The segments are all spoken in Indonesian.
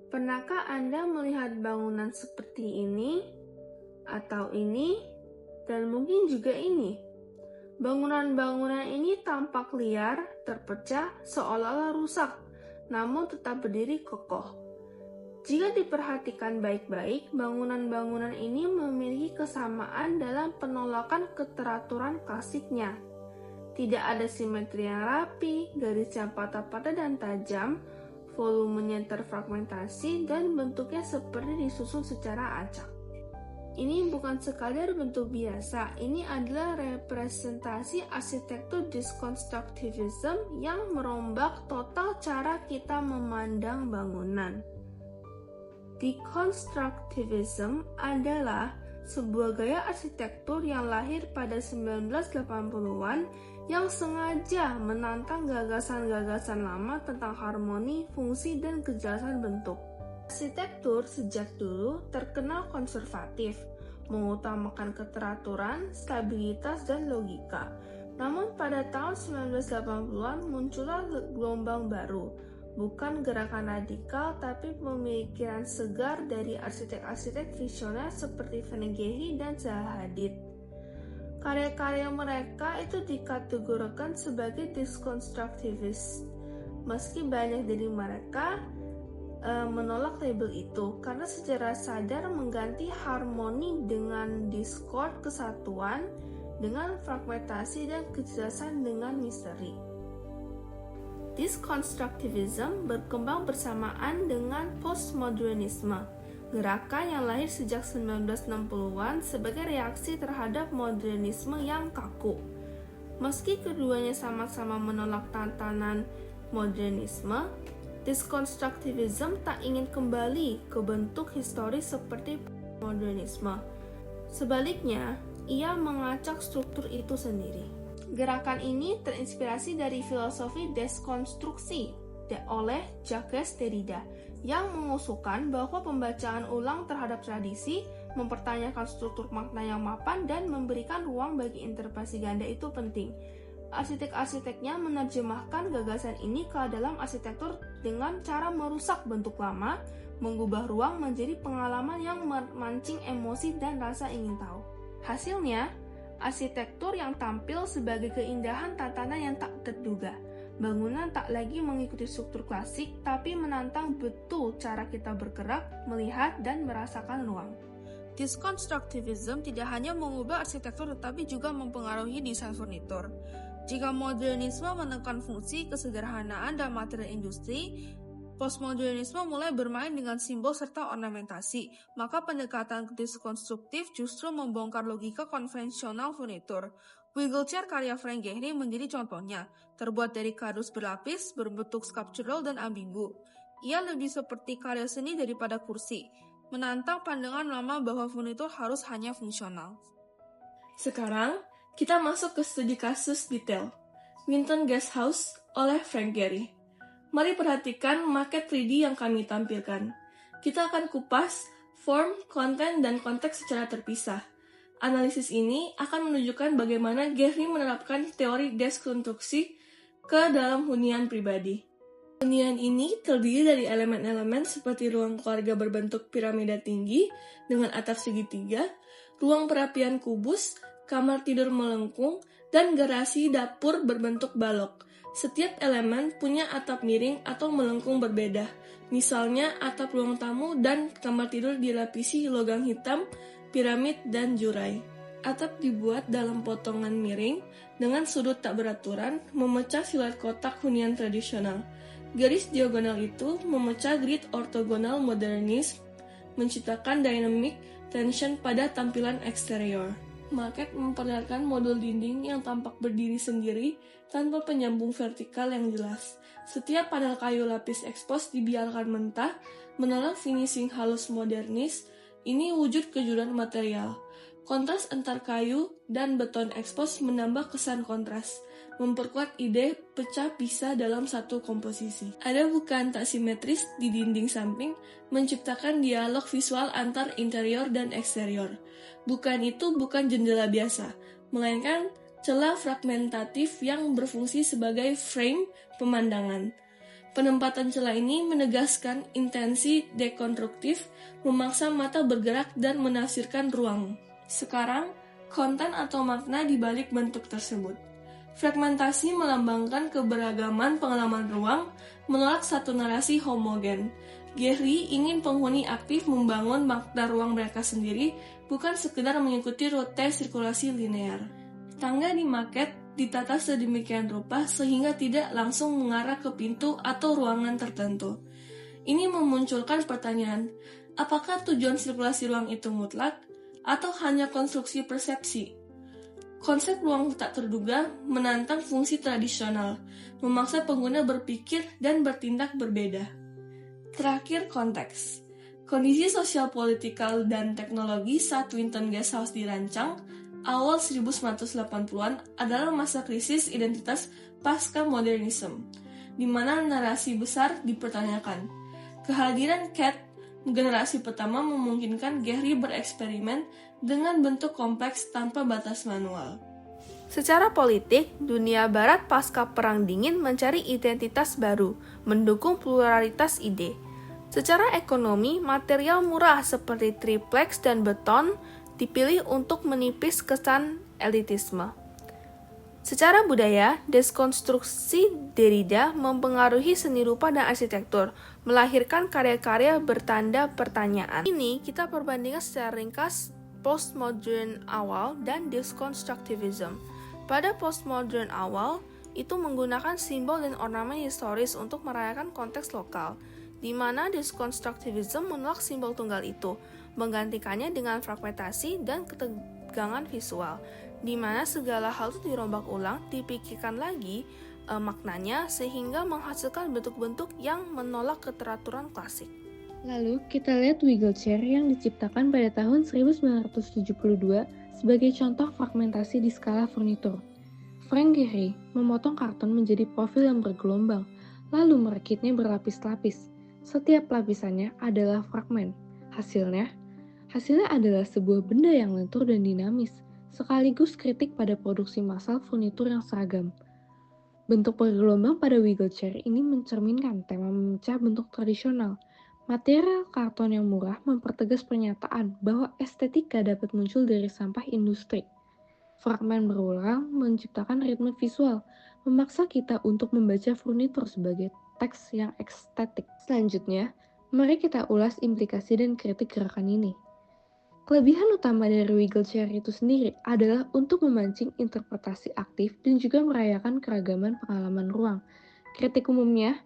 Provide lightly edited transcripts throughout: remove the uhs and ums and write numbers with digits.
Pernahkah Anda melihat bangunan seperti ini, atau ini, dan mungkin juga ini? Bangunan-bangunan ini tampak liar, terpecah, seolah-olah rusak, namun tetap berdiri kokoh. Jika diperhatikan baik-baik, bangunan-bangunan ini memiliki kesamaan dalam penolakan keteraturan klasiknya. Tidak ada simetri yang rapi, garis yang patah-patah dan tajam, volumenya terfragmentasi, dan bentuknya seperti disusun secara acak. Ini bukan sekadar bentuk biasa, ini adalah representasi arsitektur deconstructivism yang merombak total cara kita memandang bangunan. Deconstructivism adalah sebuah gaya arsitektur yang lahir pada 1980-an yang sengaja menantang gagasan-gagasan lama tentang harmoni, fungsi, dan kejelasan bentuk. Arsitektur sejak dulu terkenal konservatif, mengutamakan keteraturan, stabilitas, dan logika. Namun pada tahun 1980-an muncullah gelombang baru, bukan gerakan radikal tapi pemikiran segar dari arsitek-arsitek visioner seperti Vanegeri dan Zaha Hadid. Karya-karya mereka itu dikategorikan sebagai deconstructivist, meski banyak dari mereka menolak label itu karena secara sadar mengganti harmoni dengan diskord kesatuan, dengan fragmentasi dan kejelasan dengan misteri. Deconstructivism berkembang bersamaan dengan postmodernisme, gerakan yang lahir sejak 1960-an sebagai reaksi terhadap modernisme yang kaku. Meski keduanya sama-sama menolak tantangan modernisme, deconstructivism tak ingin kembali ke bentuk historis seperti modernisme. Sebaliknya, ia mengacak struktur itu sendiri. Gerakan ini terinspirasi dari filosofi dekonstruksi oleh Jacques Derrida yang mengusulkan bahwa pembacaan ulang terhadap tradisi, mempertanyakan struktur makna yang mapan, dan memberikan ruang bagi interpretasi ganda itu penting. Arsitek-arsiteknya menerjemahkan gagasan ini ke dalam arsitektur dengan cara merusak bentuk lama, mengubah ruang menjadi pengalaman yang memancing emosi dan rasa ingin tahu. Hasilnya, arsitektur yang tampil sebagai keindahan tatanan yang tak terduga. Bangunan tak lagi mengikuti struktur klasik, tapi menantang betul cara kita bergerak, melihat, dan merasakan ruang. Deconstructivism tidak hanya mengubah arsitektur tetapi juga mempengaruhi desain furnitur. Jika modernisme menekan fungsi, kesederhanaan, dan material industri, postmodernisme mulai bermain dengan simbol serta ornamentasi, maka pendekatan dekonstruktif justru membongkar logika konvensional furnitur. Wheelchair karya Frank Gehry menjadi contohnya, terbuat dari kardus berlapis, berbentuk sculptural dan ambigu. Ia lebih seperti karya seni daripada kursi, menantang pandangan lama bahwa furnitur harus hanya fungsional. Sekarang, kita masuk ke studi kasus detail. Winton Guest House oleh Frank Gehry. Mari perhatikan maket 3D yang kami tampilkan. Kita akan kupas form, konten, dan konteks secara terpisah. Analisis ini akan menunjukkan bagaimana Gehry menerapkan teori dekonstruksi ke dalam hunian pribadi. Hunian ini terdiri dari elemen-elemen seperti ruang keluarga berbentuk piramida tinggi dengan atap segitiga, ruang perapian kubus, kamar tidur melengkung, dan garasi dapur berbentuk balok. Setiap elemen punya atap miring atau melengkung berbeda. Misalnya, atap ruang tamu dan kamar tidur dilapisi logam hitam, piramid, dan jurai. Atap dibuat dalam potongan miring dengan sudut tak beraturan, memecah siluet kotak hunian tradisional. Garis diagonal itu memecah grid ortogonal modernisme, menciptakan dynamic tension pada tampilan eksterior. Maket memperlihatkan modul dinding yang tampak berdiri sendiri tanpa penyambung vertikal yang jelas. Setiap panel kayu lapis ekspos dibiarkan mentah, menolak finishing halus modernis. Ini wujud kejujuran material. Kontras antar kayu dan beton ekspos menambah kesan kontras, memperkuat ide pecah pisah dalam satu komposisi. Ada bukaan tak simetris di dinding samping, menciptakan dialog visual antar interior dan eksterior. Bukaan itu bukan jendela biasa, melainkan celah fragmentatif yang berfungsi sebagai frame pemandangan. Penempatan celah ini menegaskan intensi dekonstruktif, memaksa mata bergerak dan menafsirkan ruang. Sekarang, konten atau makna di balik bentuk tersebut. Fragmentasi melambangkan keberagaman pengalaman ruang, menolak satu narasi homogen. Gehry ingin penghuni aktif membangun makna ruang mereka sendiri, bukan sekedar mengikuti rute sirkulasi linear. Tangga di maket ditata sedemikian rupa sehingga tidak langsung mengarah ke pintu atau ruangan tertentu. Ini memunculkan pertanyaan, apakah tujuan sirkulasi ruang itu mutlak atau hanya konstruksi persepsi? Konsep ruang tak terduga menantang fungsi tradisional, memaksa pengguna berpikir dan bertindak berbeda. Terakhir, konteks. Kondisi sosial politikal dan teknologi saat Winton Guest House dirancang awal 1980-an adalah masa krisis identitas pasca modernisme, di mana narasi besar dipertanyakan. Kehadiran Cat, generasi pertama, memungkinkan Gehry bereksperimen dengan bentuk kompleks tanpa batas manual. Secara politik, dunia barat pasca Perang Dingin mencari identitas baru, mendukung pluralitas ide. Secara ekonomi, material murah seperti triplex dan beton dipilih untuk menipis kesan elitisme. Secara budaya, deskonstruksi Derrida mempengaruhi seni rupa dan arsitektur, melahirkan karya-karya bertanda pertanyaan. Ini kita perbandingkan secara ringkas postmodern awal dan deconstructivism. Pada postmodern awal, itu menggunakan simbol dan ornamen historis untuk merayakan konteks lokal, di mana deconstructivism menolak simbol tunggal itu, menggantikannya dengan fragmentasi dan ketegangan visual, di mana segala hal itu dirombak ulang, dipikirkan lagi maknanya sehingga menghasilkan bentuk-bentuk yang menolak keteraturan klasik. Lalu kita lihat wiggle chair yang diciptakan pada tahun 1972 sebagai contoh fragmentasi di skala furnitur. Frank Gehry memotong karton menjadi profil yang bergelombang, lalu merakitnya berlapis-lapis. Setiap lapisannya adalah fragmen. Hasilnya adalah sebuah benda yang lentur dan dinamis, sekaligus kritik pada produksi massal furnitur yang seragam. Bentuk bergelombang pada wiggle chair ini mencerminkan tema memecah bentuk tradisional. Material karton yang murah mempertegas pernyataan bahwa estetika dapat muncul dari sampah industri. Fragmen berulang menciptakan ritme visual, memaksa kita untuk membaca furnitur sebagai teks yang estetik. Selanjutnya, mari kita ulas implikasi dan kritik gerakan ini. Kelebihan utama dari wiggle chair itu sendiri adalah untuk memancing interpretasi aktif dan juga merayakan keragaman pengalaman ruang. Kritik umumnya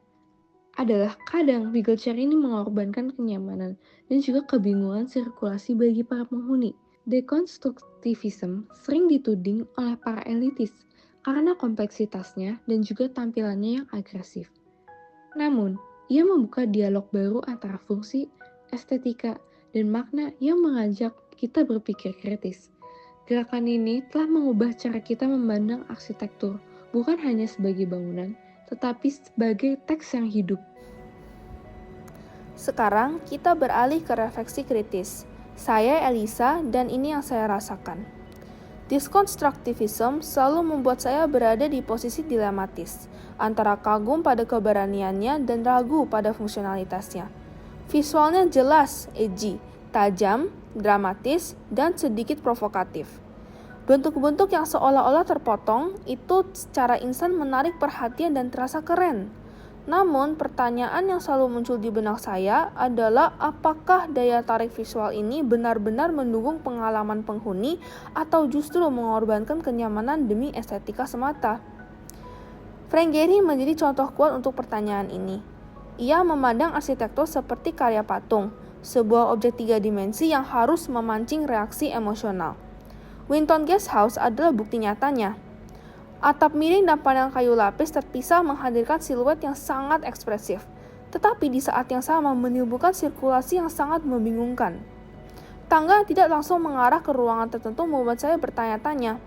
adalah kadang wiggle chair ini mengorbankan kenyamanan dan juga kebingungan sirkulasi bagi para penghuni. Dekonstruktivisme sering dituding oleh para elitis karena kompleksitasnya dan juga tampilannya yang agresif. Namun, ia membuka dialog baru antara fungsi, estetika, dan makna yang mengajak kita berpikir kritis. Gerakan ini telah mengubah cara kita memandang arsitektur, bukan hanya sebagai bangunan, tetapi sebagai teks yang hidup. Sekarang kita beralih ke refleksi kritis. Saya Elisa dan ini yang saya rasakan. Deconstructivism selalu membuat saya berada di posisi dilematis, antara kagum pada keberaniannya dan ragu pada fungsionalitasnya. Visualnya jelas, edgy, tajam, dramatis, dan sedikit provokatif. Bentuk-bentuk yang seolah-olah terpotong itu secara instan menarik perhatian dan terasa keren. Namun, pertanyaan yang selalu muncul di benak saya adalah apakah daya tarik visual ini benar-benar mendukung pengalaman penghuni atau justru mengorbankan kenyamanan demi estetika semata. Frank Gehry menjadi contoh kuat untuk pertanyaan ini. Ia memandang arsitektur seperti karya patung, sebuah objek 3 dimensi yang harus memancing reaksi emosional. Winton Guest House adalah bukti nyatanya. Atap miring dan panel kayu lapis terpisah menghadirkan siluet yang sangat ekspresif, tetapi di saat yang sama menimbulkan sirkulasi yang sangat membingungkan. Tangga tidak langsung mengarah ke ruangan tertentu membuat saya bertanya-tanya,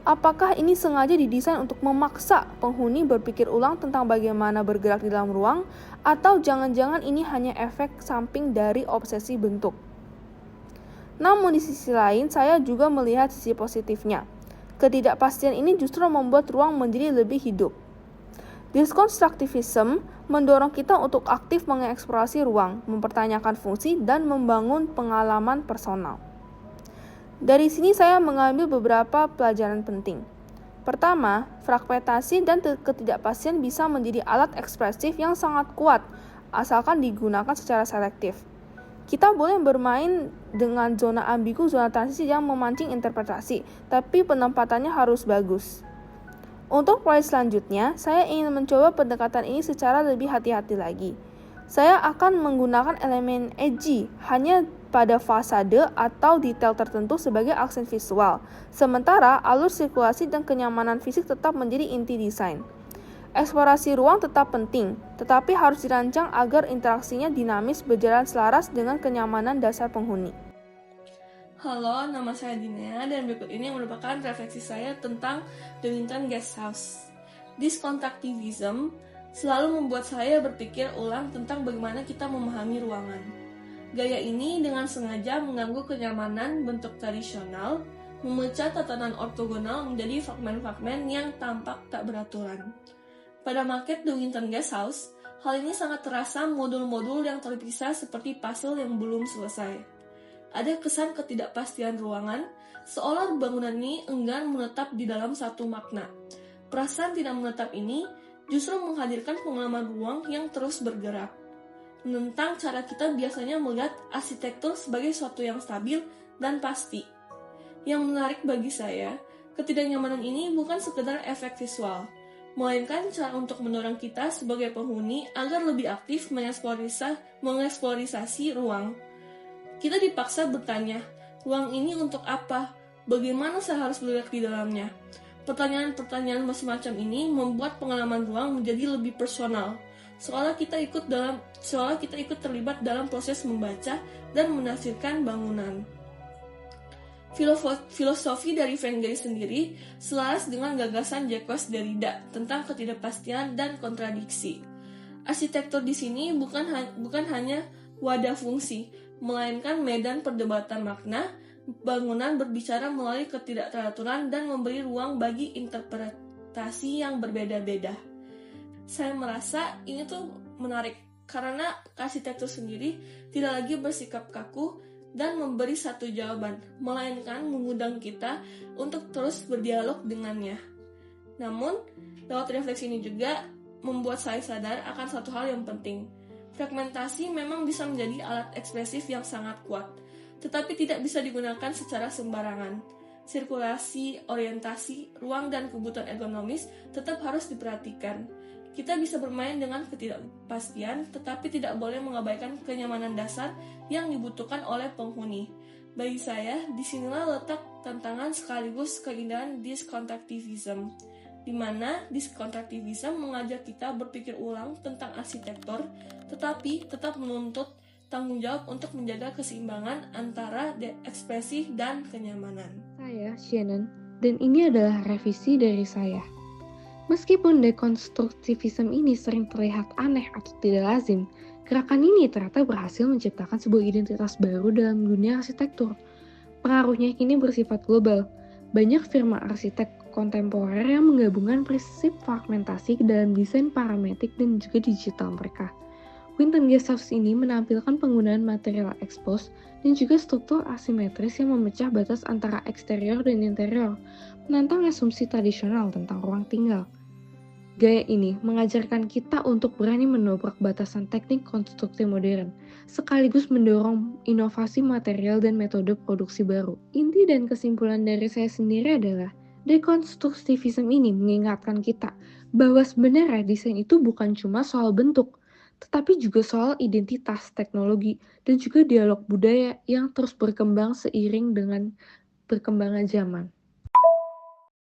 apakah ini sengaja didesain untuk memaksa penghuni berpikir ulang tentang bagaimana bergerak di dalam ruang, atau jangan-jangan ini hanya efek samping dari obsesi bentuk. Namun di sisi lain, saya juga melihat sisi positifnya. Ketidakpastian ini justru membuat ruang menjadi lebih hidup. Dekonstruktivisme mendorong kita untuk aktif mengeksplorasi ruang, mempertanyakan fungsi, dan membangun pengalaman personal. Dari sini saya mengambil beberapa pelajaran penting. Pertama, fragmentasi dan ketidakpastian bisa menjadi alat ekspresif yang sangat kuat, asalkan digunakan secara selektif. Kita boleh bermain dengan zona ambigu, zona transisi yang memancing interpretasi, tapi penempatannya harus bagus. Untuk proyek selanjutnya, saya ingin mencoba pendekatan ini secara lebih hati-hati lagi. Saya akan menggunakan elemen edgy hanya pada fasade atau detail tertentu sebagai aksen visual, sementara alur sirkulasi dan kenyamanan fisik tetap menjadi inti desain. Eksplorasi ruang tetap penting, tetapi harus dirancang agar interaksinya dinamis berjalan selaras dengan kenyamanan dasar penghuni. Halo, nama saya Dinea dan berikut ini merupakan refleksi saya tentang The Winton Guest House. Diskonstruktivism selalu membuat saya berpikir ulang tentang bagaimana kita memahami ruangan. Gaya ini dengan sengaja mengganggu kenyamanan bentuk tradisional, memecah tatanan ortogonal menjadi fragmen-fragmen yang tampak tak beraturan. Pada maket The Winton Guest House, hal ini sangat terasa modul-modul yang terpisah seperti puzzle yang belum selesai. Ada kesan ketidakpastian ruangan, seolah bangunan ini enggan menetap di dalam satu makna. Perasaan tidak menetap ini justru menghadirkan pengalaman ruang yang terus bergerak. Menentang cara kita biasanya melihat arsitektur sebagai sesuatu yang stabil dan pasti. Yang menarik bagi saya, ketidaknyamanan ini bukan sekedar efek visual, melainkan cara untuk mendorong kita sebagai penghuni agar lebih aktif mengeksplorasi ruang. Kita dipaksa bertanya, ruang ini untuk apa? Bagaimana saya harus bergerak di dalamnya? Pertanyaan-pertanyaan semacam ini membuat pengalaman ruang menjadi lebih personal, seolah kita ikut terlibat dalam proses membaca dan menafsirkan bangunan. Filosofi dari Frank Gehry sendiri selaras dengan gagasan Jacques Derrida tentang ketidakpastian dan kontradiksi. Arsitektur di sini bukan hanya wadah fungsi, melainkan medan perdebatan makna. Bangunan berbicara melalui ketidakteraturan dan memberi ruang bagi interpretasi yang berbeda-beda. Saya merasa ini tuh menarik karena arsitektur sendiri tidak lagi bersikap kaku dan memberi satu jawaban, melainkan mengundang kita untuk terus berdialog dengannya. Namun, lewat refleksi ini juga membuat saya sadar akan satu hal yang penting. Fragmentasi memang bisa menjadi alat ekspresif yang sangat kuat, tetapi tidak bisa digunakan secara sembarangan. Sirkulasi, orientasi, ruang, dan kebutuhan ergonomis tetap harus diperhatikan. Kita bisa bermain dengan ketidakpastian, tetapi tidak boleh mengabaikan kenyamanan dasar yang dibutuhkan oleh penghuni. Bagi saya, disinilah letak tantangan sekaligus keindahan diskonstruktivism, di mana diskonstruktivism mengajak kita berpikir ulang tentang arsitektur, tetapi tetap menuntut tanggung jawab untuk menjaga keseimbangan antara ekspresi dan kenyamanan. Saya Shannon, dan ini adalah revisi dari saya. Meskipun dekonstruktivisme ini sering terlihat aneh atau tidak lazim, gerakan ini ternyata berhasil menciptakan sebuah identitas baru dalam dunia arsitektur. Pengaruhnya kini bersifat global. Banyak firma arsitek kontemporer yang menggabungkan prinsip fragmentasi dalam desain parametrik dan juga digital mereka. Winton Guest House ini menampilkan penggunaan material expose dan juga struktur asimetris yang memecah batas antara eksterior dan interior, menantang asumsi tradisional tentang ruang tinggal. Gaya ini mengajarkan kita untuk berani menobrak batasan teknik konstruksi modern, sekaligus mendorong inovasi material dan metode produksi baru. Inti dan kesimpulan dari saya sendiri adalah, dekonstruktivisme ini mengingatkan kita bahwa sebenarnya desain itu bukan cuma soal bentuk, tetapi juga soal identitas, teknologi, dan juga dialog budaya yang terus berkembang seiring dengan perkembangan zaman.